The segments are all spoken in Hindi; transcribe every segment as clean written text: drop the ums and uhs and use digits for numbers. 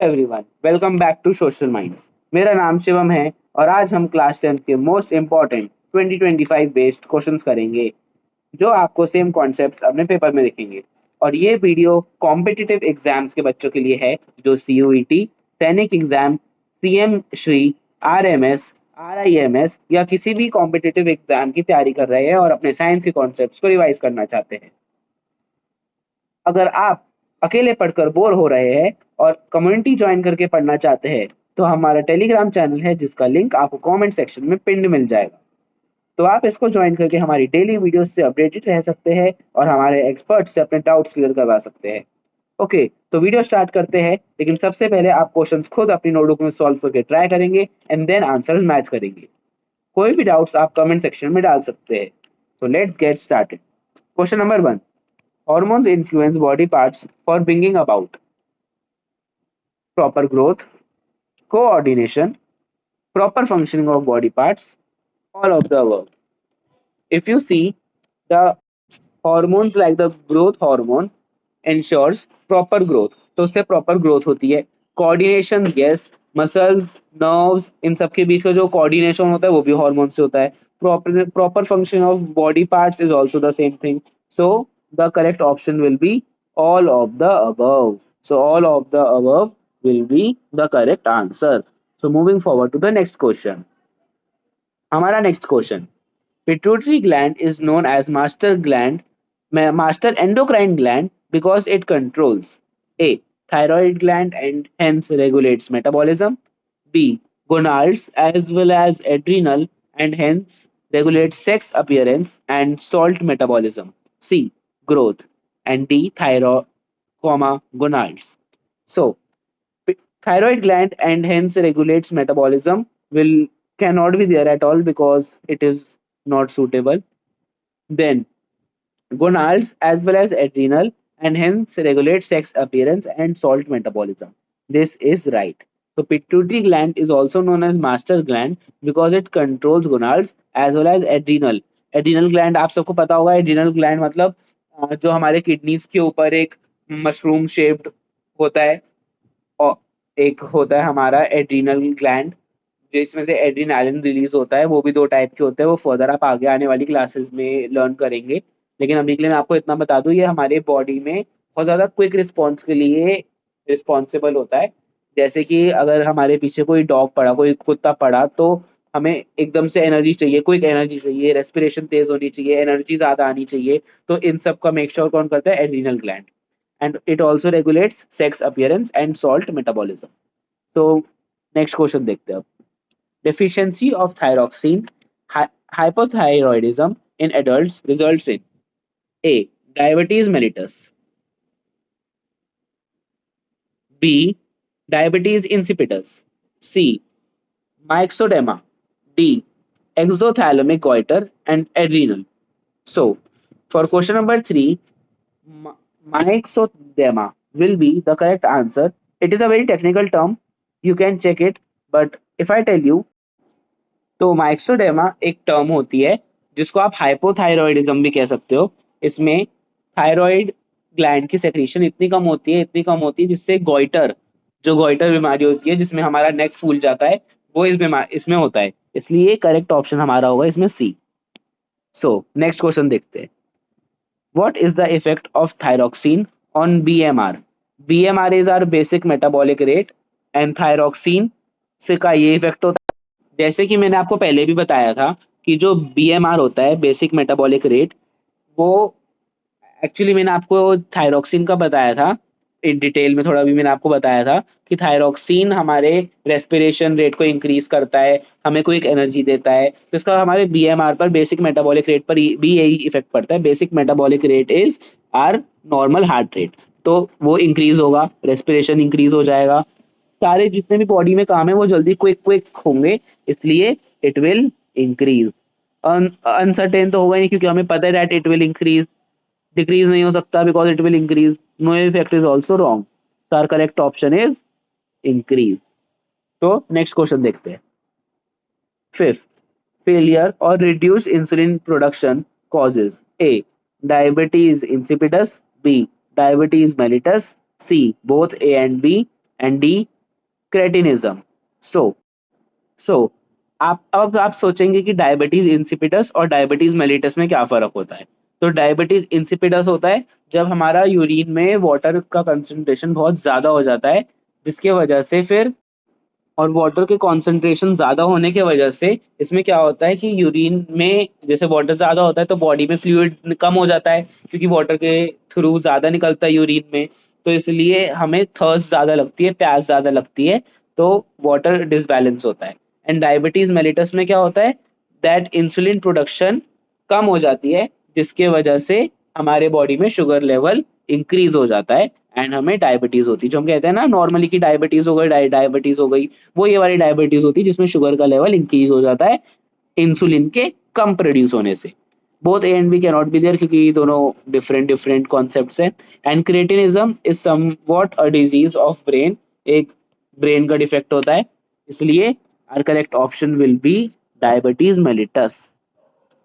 Everyone, welcome back to social minds. मेरा नाम शिवम है और आज हम क्लास 10 के मोस्ट इम्पॉर्टेंट 2025 बेस्ड क्वेश्चंस करेंगे जो आपको सेम कॉन्सेप्ट्स अपने पेपर में दिखेंगे। और ये वीडियो कॉम्पिटिटिव एग्जाम्स के बच्चों के लिए है जो सीयूईटी, सैनिक exam, CM Shri, RMS, RIMS या किसी भी कॉम्पिटिटिव एग्जाम की तैयारी कर रहे हैं और अपने साइंस के कॉन्सेप्ट्स को रिवाइज करना चाहते हैं। अगर आप अकेले पढ़कर बोर हो रहे हैं और कम्युनिटी ज्वाइन करके पढ़ना चाहते हैं तो हमारा टेलीग्राम चैनल है जिसका लिंक आपको कमेंट सेक्शन में पिन्ड मिल जाएगा। तो आप इसको ज्वाइन करके हमारी डेली वीडियोस से अपडेटेड रह सकते हैं और हमारे एक्सपर्ट से अपने डाउट्स क्लियर करवा सकते हैं। ओके, तो वीडियो स्टार्ट करते हैं, लेकिन सबसे पहले आप क्वेश्चंस खुद अपनी नोटबुक में सॉल्व करके ट्राई करेंगे एंड देन आंसर्स मैच करेंगे। कोई भी डाउट्स आप कमेंट सेक्शन में डाल सकते हैं। तो let's get started. Question number 1, hormones influence body parts for bringing about proper growth, coordination, proper functioning of body parts, all of the above. If you see, the hormones like the growth hormone ensures proper growth, तो उससे proper growth होती है। Coordination, yes, muscles, nerves, इन सब के बीच का जो coordination होता है वो भी hormones से होता है। Proper function of body parts is also the same thing. So the correct option will be all of the above. So all of the above will be the correct answer. So moving forward to the next question. हमारा next question. Pituitary gland is known as master endocrine gland because it controls A. Thyroid gland and hence regulates metabolism. B. Gonadals as well as adrenal and hence regulates sex appearance and salt metabolism. C. Growth and D. Thyroid, gonadals. So thyroid gland and hence regulates metabolism will cannot be there at all because it is not suitable. Then gonadals as well as adrenal and hence regulate sex appearance and salt metabolism. This is right. So pituitary gland is also known as master gland because it controls gonadals as well as adrenal. Adrenal gland आप सबको पता होगा, adrenal gland मतलब जो हमारे किडनीज के ऊपर एक मशरूम शेप्ड होता है और एक होता है हमारा एड्रीनल ग्लैंड जिसमें से एड्रीनालिन रिलीज होता है। वो भी दो टाइप के होते हैं, वो फर्दर आप आगे आने वाली क्लासेस में लर्न करेंगे। लेकिन अभी के लिए मैं आपको इतना बता दूं, ये हमारे बॉडी में बहुत ज्यादा क्विक रिस्पॉन्स के लिए रिस्पॉन्सिबल होता है। जैसे कि अगर हमारे पीछे कोई डॉग पड़ा, कोई कुत्ता पड़ा, तो हमें एकदम से एनर्जी चाहिए, क्विक एनर्जी चाहिए, रेस्पिरेशन तेज होनी चाहिए, एनर्जी ज्यादा आनी चाहिए। तो इन सब का मेक श्योर कौन करता है? Adrenal gland. And it also regulates sex appearance and salt metabolism. So next question देखते हैं अब। Deficiency of thyroxine, hypothyroidism in adults results in A. Diabetes mellitus, B. Diabetes insipidus, C. Myxodema, D. Exothalamic goiter and adrenal. So for question number 3, myxodema will be the correct answer. It is a very technical term. You can check it. But if I tell you, तो myxodema एक टर्म होती है जिसको आप हाइपोथायरॉयडिज्म भी कह सकते हो। इसमें थायराइड ग्लैंड की सेक्रेशन इतनी कम होती है जिससे गोइटर, जो गोइटर बीमारी होती है जिसमें हमारा नेक फूल जाता है, वो इसमें होता है। इसलिए करेक्ट ऑप्शन हमारा होगा इसमें सी। सो नेक्स्ट क्वेश्चन देखते हैं। What is the effect of thyroxine on BMR? BMR is our basic metabolic rate and thyroxine से का ये इफेक्ट होता है। जैसे कि मैंने आपको पहले भी बताया था कि जो BMR होता है, बेसिक मेटाबॉलिक रेट, वो एक्चुअली मैंने आपको थायरोक्सिन का बताया था इन डिटेल में, थोड़ा भी मैंने आपको बताया था कि थायरोक्सिन हमारे रेस्पिरेशन रेट को इंक्रीज करता है, हमें कोई एक एनर्जी देता है। तो इसका हमारे बीएमआर पर, बेसिक मेटाबॉलिक रेट पर भी यही इफेक्ट पड़ता है। Basic metabolic rate is or normal heart rate, तो वो इंक्रीज होगा, रेस्पिरेशन इंक्रीज हो जाएगा, सारे जितने भी बॉडी में काम है वो जल्दी क्विक क्विक होंगे, इसलिए इट विल इंक्रीज। अनसर्टेन तो होगा नहीं क्योंकि हमें पता है that it will increase, decrease नहीं हो सकता because it will increase. No effect is also wrong, so our correct option is increase. तो नेक्स्ट क्वेश्चन देखते हैं। Fifth, failure or reduced insulin production causes A. Diabetes insipidus, B. Diabetes mellitus, C. Both A and B, and D. Cretinism. So so आप सोचेंगे कि डायबिटीज इंसिपिडस और डायबिटीज मेलिटस में क्या फर्क होता है। तो डायबिटीज इंसिपिडस होता है जब हमारा यूरिन में वाटर का कंसंट्रेशन बहुत ज्यादा हो जाता है, जिसके वजह से फिर और वाटर के कंसंट्रेशन ज्यादा होने की वजह से इसमें क्या होता है कि यूरिन में जैसे वाटर ज्यादा होता है तो बॉडी में फ्लूइड कम हो जाता है, क्योंकि वाटर के थ्रू ज्यादा निकलता है यूरिन में। तो इसलिए हमें थर्स्ट ज्यादा लगती है, प्यास ज्यादा लगती है, तो वाटर डिसबैलेंस होता है। एंड डायबिटीज मेलिटस में क्या होता है, दैट इंसुलिन प्रोडक्शन कम हो जाती है, जिसके वजह से हमारे बॉडी में शुगर लेवल इंक्रीज हो जाता है एंड हमें डायबिटीज होती है। जो हम कहते हैं ना नॉर्मली की डायबिटीज हो गई, डायबिटीज हो गई, वो ये वाली डायबिटीज होती है जिसमें शुगर का लेवल इंक्रीज हो जाता है इंसुलिन के कम प्रोड्यूस होने से। Both A and B can not be there, क्योंकि दोनों डिफरेंट डिफरेंट कॉन्सेप्ट्स हैं। And creatinism is somewhat a disease of brain, एक ब्रेन का डिफेक्ट होता है, इसलिए our correct option will be diabetes mellitus.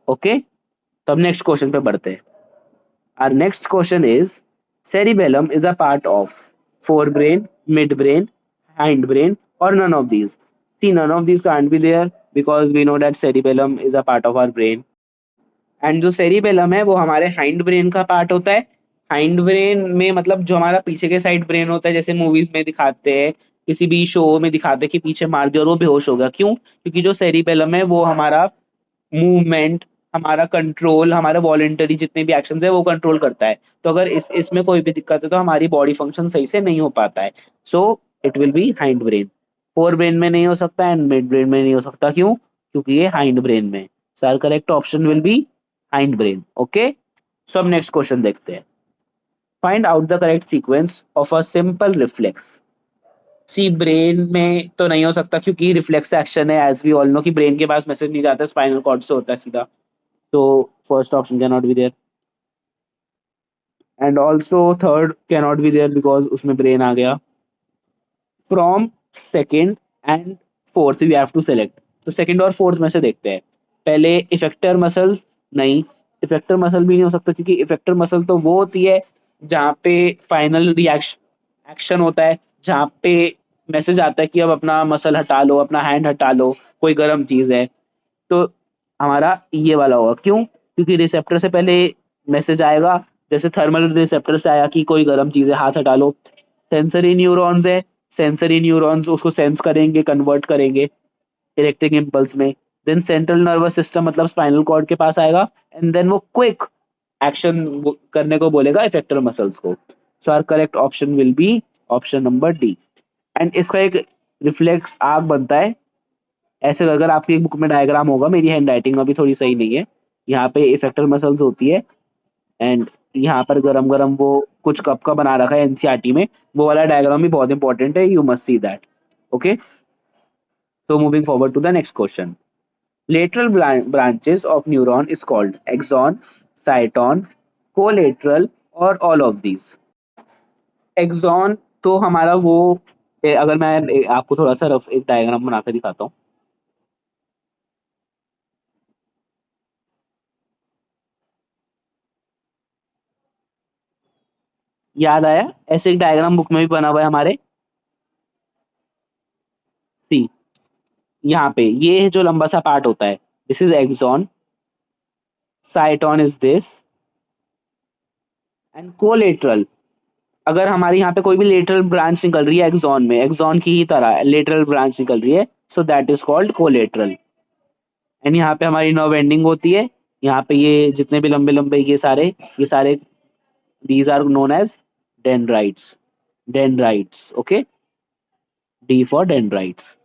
Okay, तो अब नेक्स्ट क्वेश्चन पे बढ़ते हैं। Our next question is, cerebellum is a part of forebrain, midbrain, hindbrain, or none of these. See, none of these can't be there because we know that cerebellum is a part of our brain. And जो सेरिबेलम है वो हमारे हाइंड ब्रेन का पार्ट होता है। हाइंड ब्रेन में मतलब जो हमारा पीछे के साइड ब्रेन होता है, जैसे मूवीज में दिखाते हैं, किसी भी शो में दिखाते हैं कि पीछे मार दिया और वो बेहोश हो गया, क्यों? क्योंकि जो सेरिबेलम है वो हमारा मूवमेंट, हमारा कंट्रोल, हमारा वॉलेंटरी जितने भी एक्शंस है वो कंट्रोल करता है। तो अगर इसमें कोई भी दिक्कत है तो हमारी बॉडी फंक्शन सही से नहीं हो पाता है। So it will be hind brain. Fore brain में नहीं हो सकता एंड मिड ब्रेन में नहीं हो सकता, क्यों? क्योंकि ये हाइंड ब्रेन में। So our correct option will be hind brain. Okay, so अब नेक्स्ट क्वेश्चन देखते हैं। Find out the correct sequence of a simple reflex. See, brain में तो नहीं हो सकता क्योंकि रिफ्लेक्स एक्शन है, एज वी ऑल नो कि ब्रेन के पास मैसेज नहीं जाता, स्पाइनल कॉर्ड से होता है सीधा। तो first option can not be there and also third can not be there because उसमें ब्रेन आ गया। From second and fourth we have to select. तो सेकेंड और फोर्थ में से देखते हैं। पहले इफेक्टर मसल, नहीं, इफेक्टर मसल भी नहीं हो सकता क्योंकि इफेक्टर मसल तो वो होती है जहाँ पे फाइनल रिएक्शन एक्शन होता है, जहाँ पे मैसेज आता है कि अब अपना मसल हटा लो, अपना हैंड हटा लो, कोई गर्म चीज है। तो हमारा ये वाला होगा, क्यों? क्योंकि रिसेप्टर से पहले मैसेज आएगा, जैसे थर्मल रिसेप्टर से आया कि कोई गर्म चीज है, हाथ हटा लो। सेंसरी न्यूरॉन्स है, सेंसरी न्यूरॉन्स उसको सेंस करेंगे, कन्वर्ट करेंगे इलेक्ट्रिक इम्पल्स में। देन सेंट्रल नर्वस सिस्टम मतलब स्पाइनल कॉर्ड के पास आएगा एंड देन वो क्विक एक्शन करने को बोलेगा इफेक्टर मसल्स को। So our correct option will be option number D. And इसका एक रिफ्लेक्स आग बनता है, ऐसे अगर आपकी बुक में डायग्राम होगा, मेरी हैंड राइटिंग अभी थोड़ी सही नहीं है, यहाँ पे इफेक्टर मसल्स होती है एंड यहाँ पर गरम गरम वो कुछ कप का बना रखा है एनसीईआरटी में, वो वाला डायग्राम भी बहुत इंपॉर्टेंट है, you must see that. Okay, so moving forward to the next question. Lateral branches of neuron is called axon, cyton, collateral or all of these. Axon तो हमारा वो अगर मैं आपको थोड़ा सा रफ एक डायग्राम बना के दिखाता हूँ। याद आया? ऐसे एक डायग्राम बुक में भी बना हुआ है हमारे। सी, यहाँ पे ये जो लंबा सा पार्ट होता है, this is axon, cyton is this and collateral. अगर हमारे यहाँ पे कोई भी लेटरल ब्रांच निकल रही है एक्सॉन में, एक्सॉन की ही तरह लेटरल ब्रांच निकल रही है, so that is called collateral. And यहाँ पे हमारी नर्व एंडिंग होती है, यहाँ पे ये जितने भी लंबे लंबे ये सारे these are known as dendrites. Dendrites, okay, D for dendrites.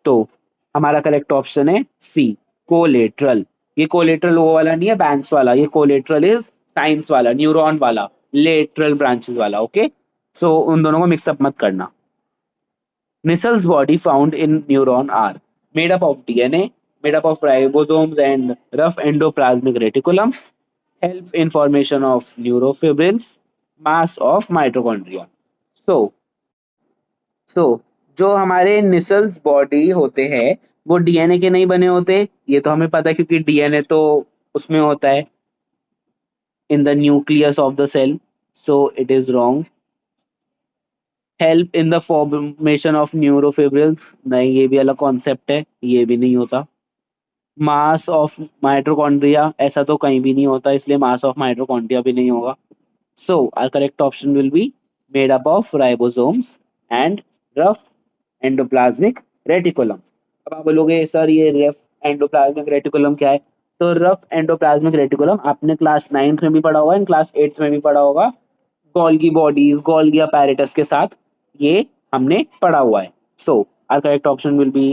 तो हमारा करेक्ट ऑप्शन है सी, कोलेटरल। ये कोलेटरल वो वाला नहीं है बैंक्स वाला, ये कोलेटरल इज साइंस वाला, न्यूरॉन वाला, लेटरल ब्रांचेस वाला। ओके, सो उन दोनों को मिक्सअप मत करना। Nissal's body found in neuron are made up of DNA, made up of ribosomes and rough endoplasmic reticulum, help in formation of neurofibrils, mass of mitochondria. So, so जो हमारे निसल्स बॉडी होते हैं वो डीएनए के नहीं बने होते, ये तो हमें पता है क्योंकि डीएनए तो उसमें होता है in the nucleus of the cell. So it is wrong. Help in the formation of neurofibrils, नहीं ये भी अलग कॉन्सेप्ट है, ये भी नहीं होता। मास ऑफ माइटोकॉन्ड्रिया, ऐसा तो कहीं भी नहीं होता, इसलिए मास ऑफ माइटोकॉन्ड्रिया भी नहीं होगा। So our correct option will be made up of ribosomes and rough endoplasmic reticulum. अब आप बोलोगे सर ये रफ एंडोप्लाज्मिक रेटिकुलम क्या है? तो रफ एंडोप्लाज्मिक रेटिकुलम आपने क्लास 9th में भी पढ़ा होगा, क्लास 8th में भी पढ़ा होगा, गोल्गी बॉडीज, गोल्गी अपैरेटस के साथ ये हमने पढ़ा हुआ है। So our correct option will be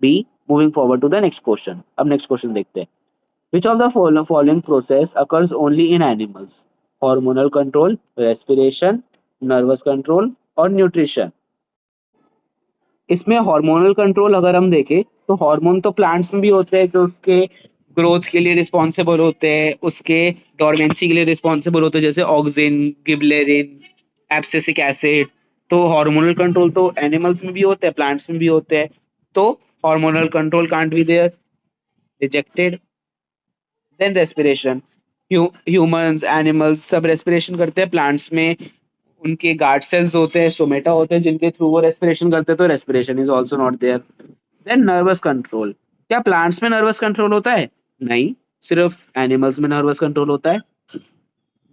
B. Moving forward to the next question, अब नेक्स्ट क्वेश्चन देखते हैं। Which of the following process occurs only in animals? Hormonal control, respiration, nervous control और nutrition? इसमें हार्मोनल कंट्रोल अगर हम देखें तो हार्मोन तो प्लांट्स में भी होते हैं जो उसके ग्रोथ के लिए रिस्पॉन्सिबल होते हैं, उसके डोरमेंसी के लिए रिस्पॉन्सिबल होते हैं, जैसे ऑक्सिन, गिबरेलिन, एब्सिसिक एसिड। तो हार्मोनल कंट्रोल तो एनिमल्स में भी होते हैं, प्लांट्स में भी होते हैं। तो hormonal control can't be there, rejected. Then respiration, humans, animals सब रेस्पिरेशन करते हैं, प्लांट्स में उनके गार्ड सेल्स होते हैं, स्टोमेटा होते हैं जिनके थ्रू वो रेस्पिरेशन करते हैं, तो respiration is also not there. Then nervous control, क्या प्लांट्स में नर्वस कंट्रोल होता है? नहीं, सिर्फ एनिमल्स में नर्वस कंट्रोल होता है।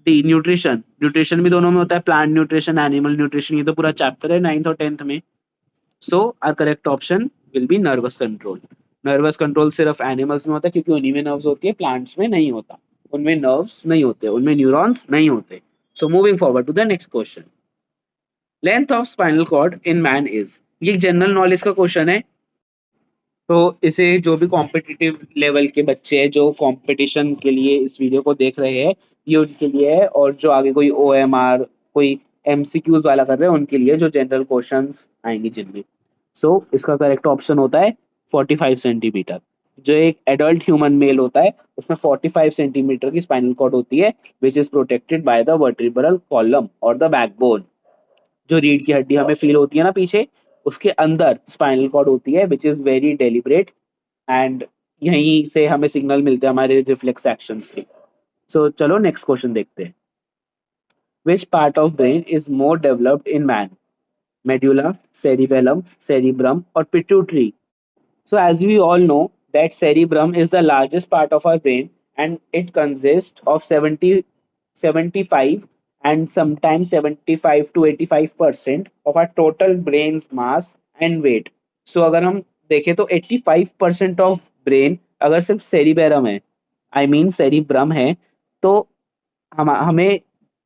डी न्यूट्रिशन, न्यूट्रिशन भी दोनों में होता है, प्लांट न्यूट्रिशन, एनिमल न्यूट्रिशन, ये तो पूरा चैप्टर है 9th और 10th में। So our correct option will be nervous control. Nervous control सिर्फ एनिमल्स में होता है क्योंकि उन्हीं में नर्व्स होती है, प्लांट्स में नहीं होता, उनमें नर्व्स नहीं होते, उनमें न्यूरॉन्स नहीं होते। So moving forward to the next question. Length of spinal cord in man is, ये जनरल नॉलेज का क्वेश्चन है। तो इसे जो भी कॉम्पिटिटिव लेवल के बच्चे हैं जो कंपटीशन के लिए इस वीडियो को देख रहे हैं, ये उनके लिए है, और जो आगे कोई ओएमआर, कोई एमसीक्यूज वाला कर रहे हैं उनके लिए, जो जनरल क्वेश्चंस आएंगे जिनमें। सो इसका करेक्ट ऑप्शन होता है 45 सेंटीमीटर। जो एक एडल्ट ह्यूमन मेल होता है उसमें 45 सेंटीमीटर की स्पाइनल कॉर्ड होती है, which is protected by the vertebral column और द बैकबोन। जो रीढ़ की हड्डी हमें फील होती है ना पीछे, उसके अंदर स्पाइनल कॉर्ड होती है, which is very deliberate, and यहीं से हमें सिग्नल मिलते हैं हमारे रिफ्लेक्स एक्शंस के। सो चलो नेक्स्ट क्वेश्चन देखते हैं। Which part of brain is more developed in man? Medulla, cerebellum, cerebrum or pituitary? So as we all know that cerebrum is the largest part of our brain and it consists of 75 and sometimes 75 to 85% of our total brain's mass and weight. So अगर हम देखें तो 85% ऑफ ब्रेन अगर सिर्फ सेरिबेरम है, आई मीन सेरिब्रम है, तो हमें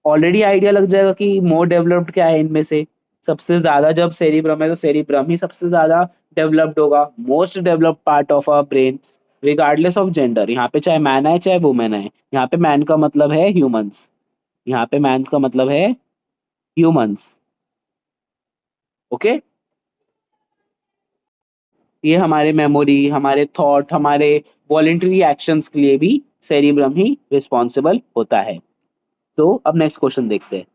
ऑलरेडी आइडिया लग जाएगा कि मोर डेवलप्ड क्या है इनमें से। सबसे ज्यादा जब सेरिब्रम है तो सेरिब्रम ही सबसे ज्यादा डेवलप्ड होगा, most developed part of our brain, regardless of gender. यहाँ पे चाहे मैन है चाहे वुमेन है, यहाँ पे मैन का मतलब है ह्यूमंस, यहाँ पे मैन का मतलब है ह्यूमंस। ओके, ये हमारे मेमोरी, हमारे थॉट, हमारे वॉलेंटरी एक्शंस के लिए भी सेरिब्रम ही रिस्पॉन्सिबल होता है। तो अब नेक्स्ट क्वेश्चन देखते हैं।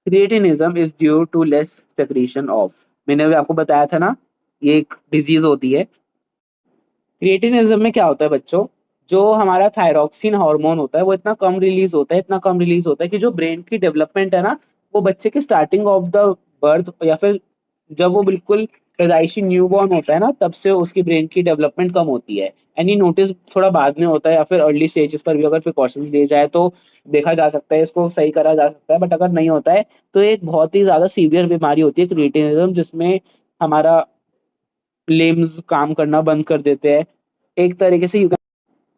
Creatinism is due to less secretion of, मैंने अभी आपको बताया था ना, ये एक डिजीज होती है। क्रिएटिनिज्म में क्या होता है बच्चों, जो हमारा थायरॉक्सिन हार्मोन होता है वो इतना कम रिलीज होता है, इतना कम रिलीज होता है कि जो ब्रेन की डेवलपमेंट है ना, वो बच्चे के स्टार्टिंग ऑफ द बर्थ या फिर जब वो बिल्कुल पैदाइशी न्यूबॉर्न होता है ना, तब से उसकी ब्रेन की डेवलपमेंट कम होती है। एनी नोटिस थोड़ा बाद में होता है या फिर अर्ली स्टेजेस पर भी अगर प्रिकॉशंस लिए जाए तो देखा जा सकता है, इसको सही करा जा सकता है। बट अगर नहीं होता है तो एक बहुत ही ज्यादा सीवियर बीमारी होती है क्रिएटिनिज्म, जिसमें हमारा लिम्स काम करना बंद कर देते हैं, एक तरीके से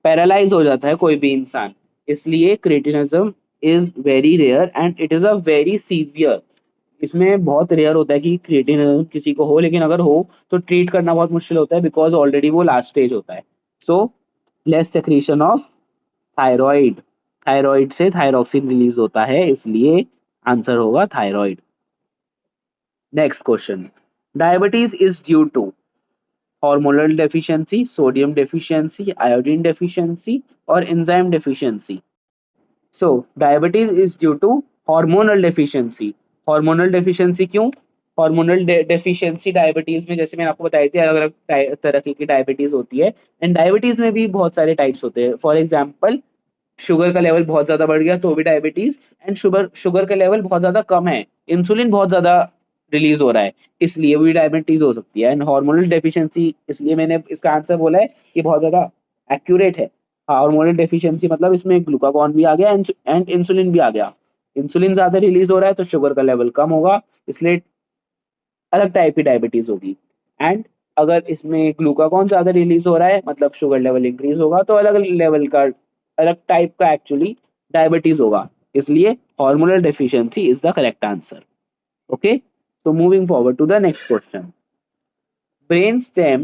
पैरालाइज हो जाता है कोई भी इंसान। इसलिए creatinism is very rare and it is a very severe. इसमें बहुत रेयर होता है कि क्रिएटिनिज्म किसी को हो, लेकिन अगर हो तो ट्रीट करना बहुत मुश्किल होता है बिकॉज ऑलरेडी वो लास्ट स्टेज होता है। So less secretion of thyroid, thyroid से थायरॉक्सिन रिलीज होता है, इसलिए आंसर होगा thyroid. Next question. Diabetes is due to hormonal deficiency, sodium deficiency, iodine deficiency or enzyme deficiency? So diabetes is due to hormonal deficiency। hormonal deficiency क्यों? hormonal deficiency डायबिटीज में, जैसे मैंने आपको बताई थी, अलग अलग तरह की डायबिटीज होती है, एंड डायबिटीज में भी बहुत सारे टाइप्स होते हैं। फॉर एग्जाम्पल, शुगर का लेवल बहुत ज्यादा बढ़ गया तो भी डायबिटीज, एंड शुगर शुगर का लेवल बहुत ज्यादा कम है, इंसुलिन बहुत ज्यादा रिलीज हो रहा है, इसलिए भी डायबिटीज हो सकती है। एंड हार्मोनल डेफिशिएंसी, इसलिए मैंने इसका आंसर बोला है, ये बहुत ज्यादा एक्यूरेट है। हार्मोनल डेफिशिएंसी मतलब इसमें ग्लूकागॉन भी आ गया एंड इंसुलिन भी आ गया। इंसुलिन ज्यादा रिलीज हो रहा है तो शुगर का लेवल कम होगा, इसलिए अलग टाइप की डायबिटीज होगी। एंड अगर इसमें ग्लूकागॉन ज्यादा रिलीज हो रहा है मतलब शुगर लेवल इंक्रीज होगा, तो अलग लेवल का, अलग टाइप का एक्चुअली डायबिटीज होगा। इसलिए hormonal deficiency is the correct answer. Okay, so moving forward to the next question. Brain stem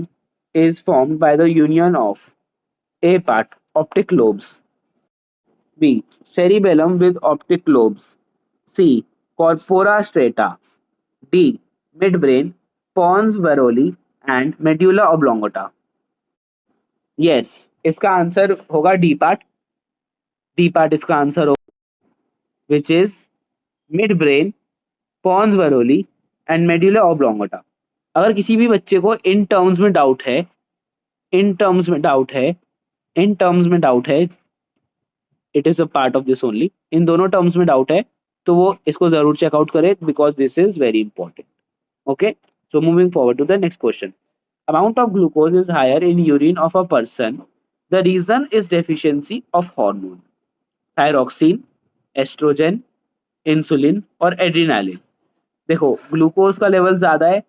is formed by the union of A part optic lobes, B cerebellum with optic lobes, C corpora strata, D midbrain, pons varoli and medulla oblongata. Yes, इसका आंसर होगा डी पार्ट। डी पार्ट इसका आंसर होगा, which is midbrain, pons varoli and medulla oblongata. अगर किसी भी बच्चे को इन टर्म्स में डाउट है, इन टर्म्स में डाउट है, इन टर्म्स में डाउट है, it is a part of this only, इन दोनों टर्म्स में डाउट है, तो वो इसको जरूर चेकआउट करे because this is very important. Okay, so moving forward to the next question. Amount of glucose is higher in urine of a person, the reason is deficiency of hormone, thyroxine, estrogen, insulin और एड्रीनालिन। देखो ग्लूकोज का लेवल ज्यादा है,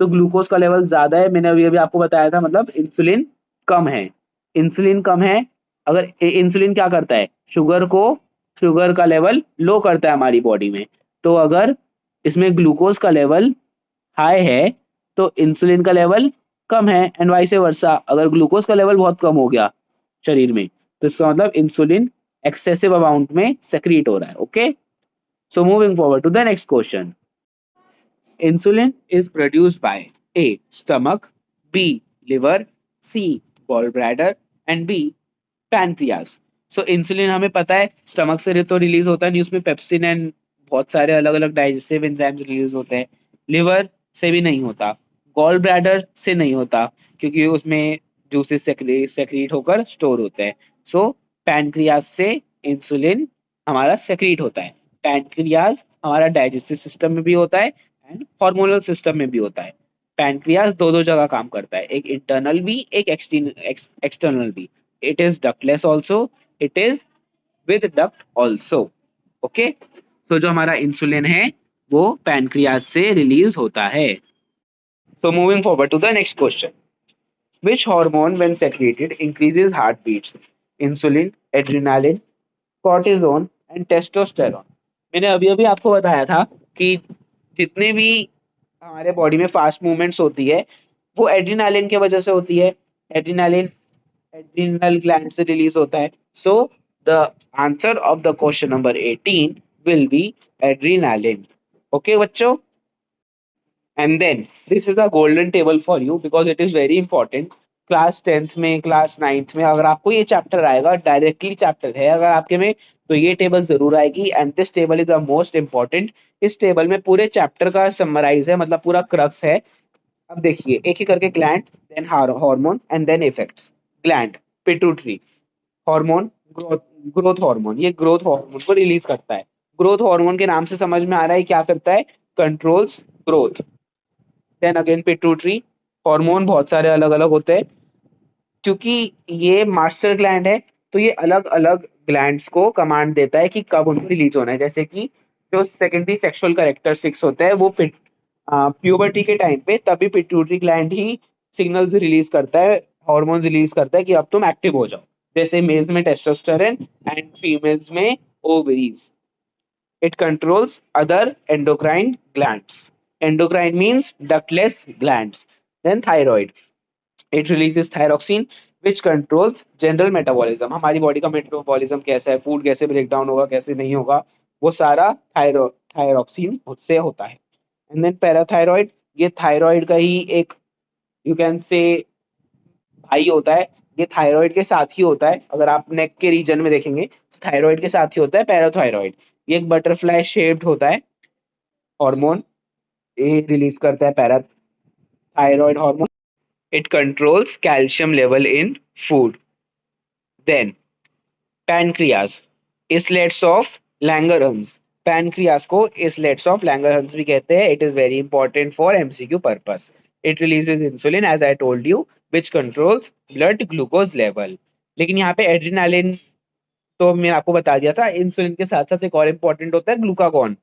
तो ग्लूकोज का लेवल ज्यादा है, मैंने अभी अभी आपको बताया था, मतलब इंसुलिन कम है। इंसुलिन कम है, अगर इंसुलिन क्या करता है, शुगर को, शुगर का लेवल लो करता है हमारी बॉडी में। तो अगर इसमें ग्लूकोज का लेवल हाई है तो इंसुलिन का लेवल कम है, एंड वाइस वर्सा, अगर ग्लूकोज का लेवल बहुत कम हो गया शरीर में, तो इसका मतलब इंसुलिन एक्सेसिव अमाउंट में सेक्रीट हो रहा है। Okay, so moving forward to the next question. Insulin is produced by A. Stomach, B. Liver, C. Gallbladder and B. Pancreas. So insulin हमें पता है स्टमक से तो रिलीज होता है नहीं, उसमें पेप्सिन एंड बहुत सारे अलग अलग डाइजेस्टिव एंजाइम्स रिलीज होते हैं। लिवर से भी नहीं होता, गॉल ब्लैडर से नहीं होता क्योंकि उसमें जूसेस सेक्रीट होकर स्टोर होते हैं। सो पैनक्रियाज से इंसुलिन हमारा सेक्रीट होता है। पैनक्रियाज हमारा डाइजेस्टिव सिस्टम में भी होता है एंड हार्मोनल सिस्टम में भी होता है। पैनक्रियाज दो दो जगह काम करता है, एक इंटरनल भी एक एक्सटर्नल भी। It is ductless also, it is with duct also. Okay, तो जो हमारा इंसुलिन है वो पैनक्रियाज से रिलीज होता है। So moving forward to the next question. Which hormone when secreted increases heartbeats? Insulin, adrenaline, cortisone and testosterone. मैंने अभी अभी आपको बताया था कि जितने भी हमारे बॉडी में फास्ट मूवमेंट्स होती है वो एड्रीनालिन की वजह से होती है। एड्रीनालिन एड्रीनल ग्लैंड से रिलीज होता है। So the answer of the question number 18 will be adrenaline. Okay बच्चों, and then this is a golden table for you because it is very important. Class 10th में, क्लास 9th में अगर आपको ये चैप्टर आएगा, डायरेक्टली चैप्टर है अगर आपके में, तो ये टेबल जरूर आएगी and this table is the most important. इस टेबल में पूरे चैप्टर का समराइज है, मतलब पूरा क्रक्स है। अब देखिए एक ही करके, gland, then hormone and then effects. Gland, pituitary hormone, growth, growth hormone, ये ग्रोथ हार्मोन को रिलीज करता है। ग्रोथ हार्मोन के नाम से समझ में आ रहा है क्या करता है, controls growth. Then again pituitary hormone बहुत सारे अलग अलग होते हैं, क्योंकि ये मास्टर ग्लैंड है तो ये अलग अलग ग्लैंड्स को कमांड देता है कि कब उनको रिलीज होना है। जैसे कि जो सेकेंडरी सेक्सुअल कैरेक्टरिस्टिक्स होते हैं वो प्यूबर्टी के टाइम पे तभी पिट्यूटरी ग्लैंड ही सिग्नल्स रिलीज करता है, हार्मोन्स रिलीज करता है कि अब तुम एक्टिव हो जाओ। जैसे मेल्स में टेस्टोस्टेरोन एंड फीमेल्स में ovaries. It controls other endocrine glands. Endocrine means ductless glands. Then thyroid, it releases thyroxine which controls general metabolism. हमारी बॉडी का मेटाबॉलिज्म कैसा है, फूड कैसे ब्रेक डाउन होगा कैसे नहीं होगा, वो सारा थायरोक्सिन से होता है। एंड देन पैराथायरॉइड, ये थायराइड का ही एक, यू कैन से, भाई होता है। ये थायराइड के साथ ही होता है, अगर आप नेक के रीजन में देखेंगे तो थायराइड के साथ ही होता है पैराथायरॉइड। ये एक बटरफ्लाई शेप्ड होता है हार्मोन, ये रिलीज करता है parathyroid hormone. It controls calcium level in food. Then pancreas, islets of Langerhans. Pancreas को islettes ऑफ लैंगरहंस भी कहते हैं. It is very important for MCQ purpose. It releases insulin as I told you which controls blood glucose level. लेकिन यहाँ पे एड्रेनालिन तो मैंने आपको बता दिया था. इंसुलिन के साथ साथ एक और इम्पोर्टेंट होता है ग्लूकागॉन.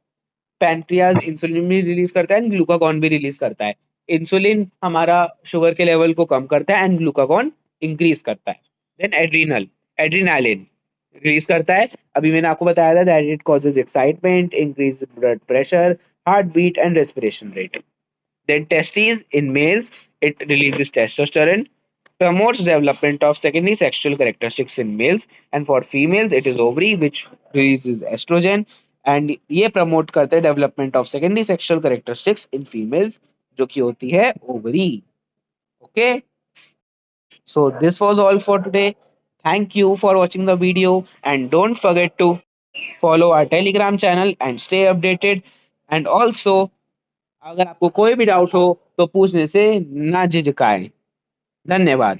पैनक्रियाज इंसुलिन भी रिलीज करता है एंड ग्लूकागॉन भी रिलीज करता है. इंसुलिन हमारा शुगर के लेवल को कम करता है एंड ग्लूकागॉन इंक्रीज करता है. देन एड्रीनालिन रिलीज करता है. अभी मैंने आपको बताया था that it causes excitement, increase blood pressure, heart beat and respiration rate. Then testes in males, it releases testosterone, promotes development of secondary sexual characteristics in males, and for females it is ovary which releases estrogen, and ये promote करते हैं development of secondary sexual characteristics in females जो कि होती है ovary. Okay, so this was all for today. Thank you for watching the video and don't forget to follow our telegram channel and stay updated. And also अगर आपको कोई भी डाउट हो तो पूछने से ना झिझकाएं. धन्यवाद.